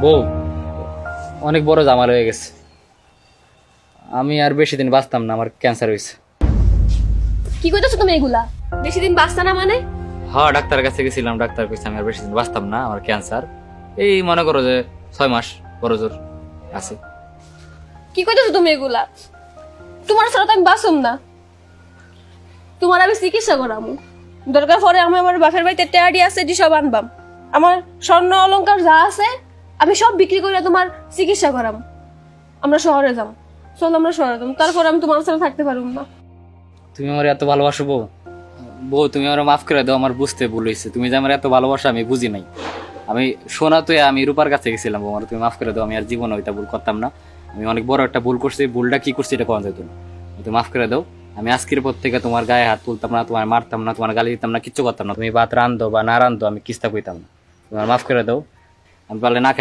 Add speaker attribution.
Speaker 1: বউ, অনেক বড় ঝামেলা হয়ে গেছে। আমি আর বেশি দিন বাঁচতাম না, আমার ক্যান্সার হয়েছে।
Speaker 2: কি কইতাছো তুমি এগুলা? বেশি দিন বাঁচতা না মানে?
Speaker 1: হ্যাঁ, ডাক্তারের কাছে গেছিলাম, ডাক্তার কইছে আমি আর বেশি দিন বাঁচতাম না, আমার ক্যান্সার। এই মনে করো যে 6 মাস বড় জোর আছে।
Speaker 2: কি কইতাছো তুমি এগুলা? তোমার ছাড়া তো আমি বাঁচুম না। তোমার আমি চিকিৎসা করামু, দরকার পরে আমি আমার বাপের বাড়িতে টেয়ারি আছে এটি সব আনবাম। আমার স্বর্ণ অলংকার যা আছে আমি সব বিক্রি করে তোমার চিকিৎসা করাম। আমরা শহরে যাম, চল আমরা শহরে যাম, তারপর আমি তোমার ছাড়া থাকতে পারবো না।
Speaker 1: তুমি আমার এত ভালোবাসো বউ। বউ, তুমি আমার মাফ করে দাও, আমার বুঝতে ভুল হয়েছে। তুমি যে আমার এত ভালোবাসা আমি বুঝি নাই। আমি সোনা তো আমি রূপার কাছে গেছিলাম। বউ, আমার তুমি মাফ করে দাও, আমি আর জীবনে ওইটা ভুল করতাম না। আমি অনেক বড় একটা ভুল করছি, ভুলটা কি করছি এটা কখন যেত না। তুমি মাফ করে দাও। আমি আজকের পর থেকে তোমার গায়ে হাত তুলতাম না, তোমার মারতাম না, তোমার গালি দিতাম না, কিচ্ছু করতাম না। তুমি ভাত রান্ধো বা না রান্ধো আমি কিস্তা কইতাম না। তোমার মাফ করে দাও। আমি পারলে না